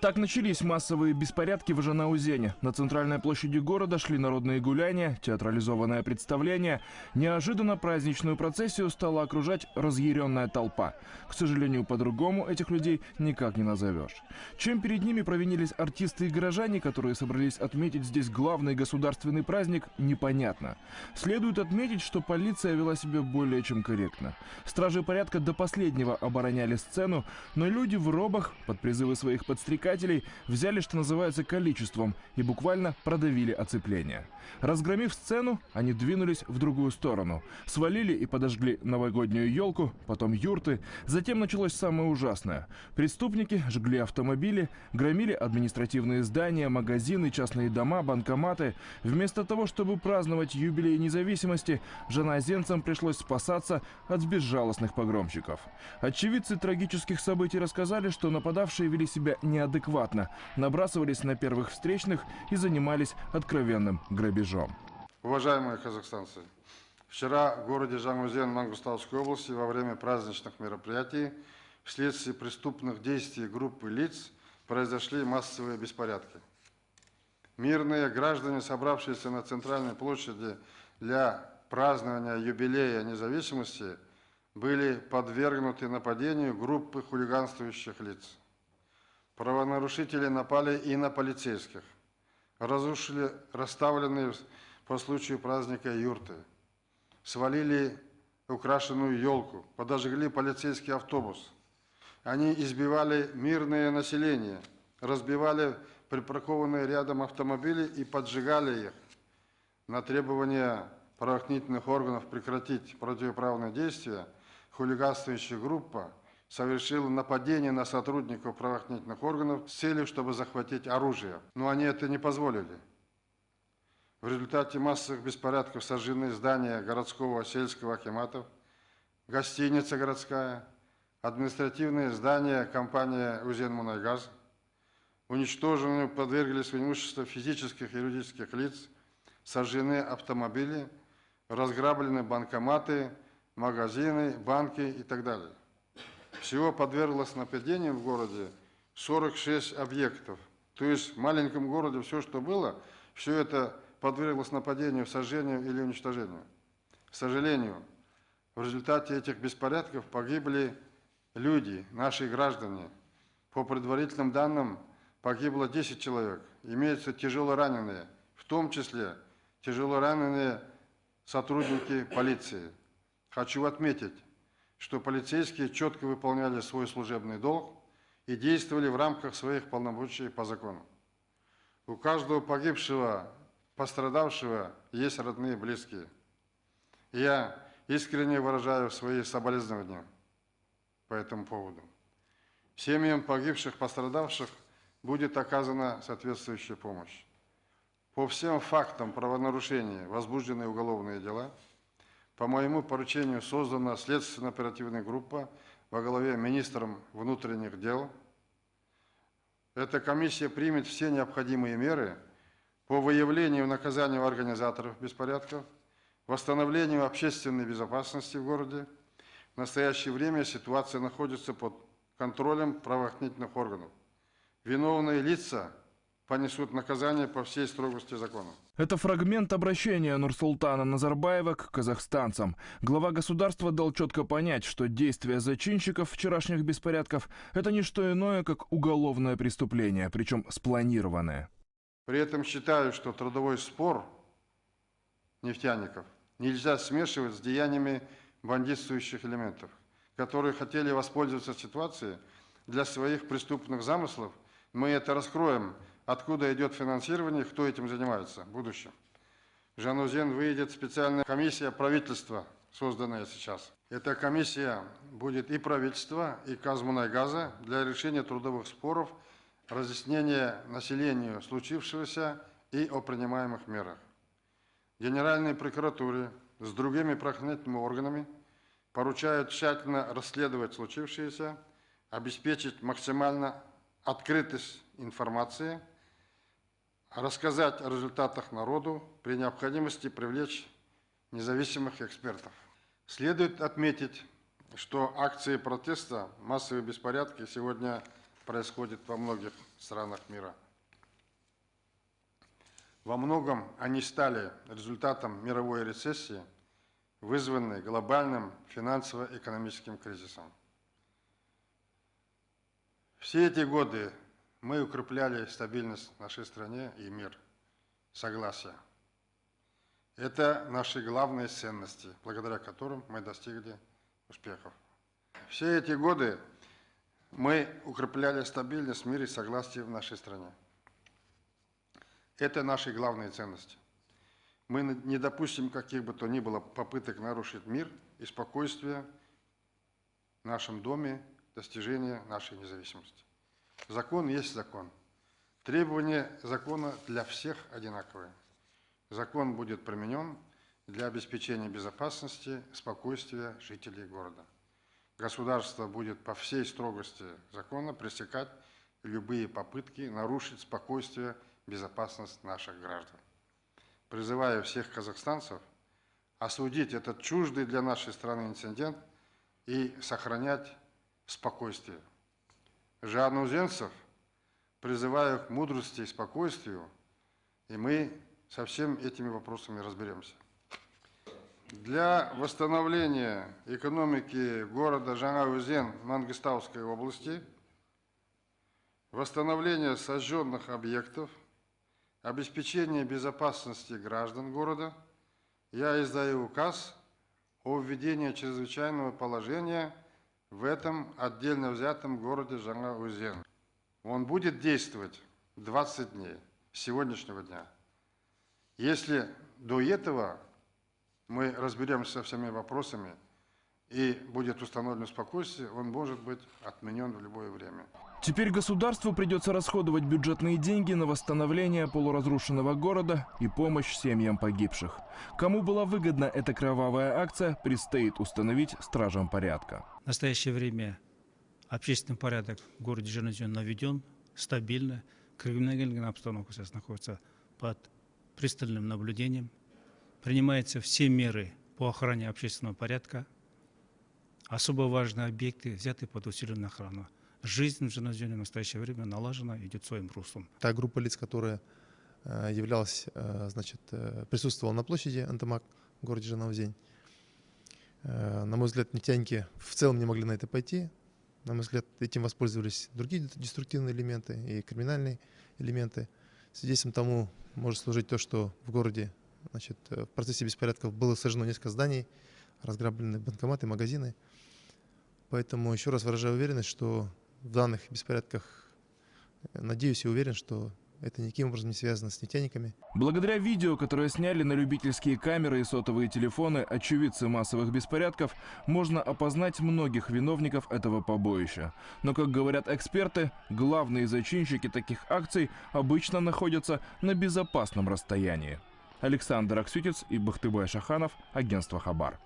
Так начались массовые беспорядки в Жанаузене. На центральной площади города шли народные гуляния, театрализованное представление. Неожиданно праздничную процессию стала окружать разъяренная толпа. К сожалению, по-другому этих людей никак не назовешь. Чем перед ними провинились артисты и горожане, которые собрались отметить здесь главный государственный праздник, непонятно. Следует отметить, что полиция вела себя более чем корректно. Стражи порядка до последнего обороняли сцену, но люди в робах под призывы своих подстрекателей взяли, что называется, количеством и буквально продавили оцепление. Разгромив сцену, они двинулись в другую сторону. Свалили и подожгли новогоднюю елку, потом юрты. Затем началось самое ужасное. Преступники жгли автомобили, громили административные здания, магазины, частные дома, банкоматы. Вместо того, чтобы праздновать юбилей независимости, жанаозенцам пришлось спасаться от безжалостных погромщиков. Очевидцы трагических событий рассказали, что нападавшие вели себя неадекватно, набрасывались на первых встречных и занимались откровенным грабежом. Уважаемые казахстанцы, вчера в городе Жанаузен Мангустауской области во время праздничных мероприятий вследствие преступных действий группы лиц произошли массовые беспорядки. Мирные граждане, собравшиеся на центральной площади для празднования юбилея независимости, были подвергнуты нападению группы хулиганствующих лиц. Правонарушители напали и на полицейских, разрушили расставленные по случаю праздника юрты, свалили украшенную елку, подожгли полицейский автобус. Они избивали мирное население, разбивали припаркованные рядом автомобили и поджигали их. На требование правоохранительных органов прекратить противоправные действия хулиганствующая группа совершила нападение на сотрудников правоохранительных органов с целью, чтобы захватить оружие. Но они это не позволили. В результате массовых беспорядков сожжены здания городского сельского акиматов, гостиница городская, административные здания компании «Узенмунайгаз». Уничтожению подверглись имущество физических и юридических лиц, сожжены автомобили, разграблены банкоматы, магазины, банки и так далее. Всего подверглось нападению в городе 46 объектов. То есть в маленьком городе все, что было, все это подверглось нападению, сожжению или уничтожению. К сожалению, в результате этих беспорядков погибли люди, наши граждане. По предварительным данным, погибло 10 человек. Имеются тяжело раненые, в том числе тяжело раненые сотрудники полиции. Хочу отметить, что полицейские четко выполняли свой служебный долг и действовали в рамках своих полномочий по закону. У каждого погибшего, пострадавшего есть родные и близкие. Я искренне выражаю свои соболезнования по этому поводу. Семьям погибших, пострадавших будет оказана соответствующая помощь. По всем фактам правонарушения возбуждены уголовные дела. По моему поручению создана следственно-оперативная группа во главе министром внутренних дел. Эта комиссия примет все необходимые меры по выявлению и наказанию организаторов беспорядков, восстановлению общественной безопасности в городе. В настоящее время ситуация находится под контролем правоохранительных органов. Виновные лица понесут наказание по всей строгости закона. Это фрагмент обращения Нурсултана Назарбаева к казахстанцам. Глава государства дал четко понять, что действия зачинщиков вчерашних беспорядков – это не что иное, как уголовное преступление, причем спланированное. При этом считаю, что трудовой спор нефтяников нельзя смешивать с деяниями бандитствующих элементов, которые хотели воспользоваться ситуацией для своих преступных замыслов. Мы это раскроем, откуда идет финансирование, кто этим занимается в будущем. В Жанаузен выйдет специальная комиссия правительства, созданная сейчас. Эта комиссия будет и правительства, и Казмунайгаза для решения трудовых споров, разъяснения населению случившегося и о принимаемых мерах. Генеральной прокуратуре с другими правоохранительными органами поручают тщательно расследовать случившееся, обеспечить максимально открытость информации, рассказать о результатах народу, при необходимости привлечь независимых экспертов. Следует отметить, что акции протеста, массовые беспорядки сегодня происходят во многих странах мира. Во многом они стали результатом мировой рецессии, вызванной глобальным финансово-экономическим кризисом. Все эти годы мы укрепляли стабильность в нашей стране и мир, согласие. Это наши главные ценности, благодаря которым мы достигли успехов. Все эти годы мы укрепляли стабильность, мир и согласие в нашей стране. Это наши главные ценности. Мы не допустим каких бы то ни было попыток нарушить мир и спокойствие в нашем доме, достижения нашей независимости. Закон есть закон. Требования закона для всех одинаковые. Закон будет применен для обеспечения безопасности, спокойствия жителей города. Государство будет по всей строгости закона пресекать любые попытки нарушить спокойствие, безопасность наших граждан. Призываю всех казахстанцев осудить этот чуждый для нашей страны инцидент и сохранять спокойствие. Жанаузенцев призываю к мудрости и спокойствию, и мы со всеми этими вопросами разберемся. Для восстановления экономики города Жаңаөзен Мангыстауской области, восстановления сожженных объектов, обеспечения безопасности граждан города, я издаю указ о введении чрезвычайного положения в этом отдельно взятом городе Жаңаөзен. Он будет действовать 20 дней с сегодняшнего дня. Если до этого мы разберемся со всеми вопросами и будет установлено спокойствие, он может быть отменен в любое время. Теперь государству придется расходовать бюджетные деньги на восстановление полуразрушенного города и помощь семьям погибших. Кому была выгодна эта кровавая акция, предстоит установить стражам порядка. В настоящее время общественный порядок в городе Жаңаөзен наведен, стабильно. Криминогенная обстановка сейчас находится под пристальным наблюдением. Принимаются все меры по охране общественного порядка. Особо важные объекты взяты под усиленную охрану. Жизнь в Жаңаөзене в настоящее время налажена, идет своим руслом. Та группа лиц, которая присутствовала на площади Антымак в городе Жаңаөзен, на мой взгляд, нефтяники в целом не могли на это пойти. На мой взгляд, этим воспользовались другие деструктивные элементы и криминальные элементы. Свидетельством тому может служить то, что в городе в процессе беспорядков было сожжено несколько зданий, разграблены банкоматы, магазины. Поэтому еще раз выражаю уверенность, что в данных беспорядках, надеюсь и уверен, что это никаким образом не связано с нефтяниками. Благодаря видео, которое сняли на любительские камеры и сотовые телефоны очевидцы массовых беспорядков, можно опознать многих виновников этого побоища. Но, как говорят эксперты, главные зачинщики таких акций обычно находятся на безопасном расстоянии. Александр Аксютиц и Бахтыбай Шаханов, агентство Хабар.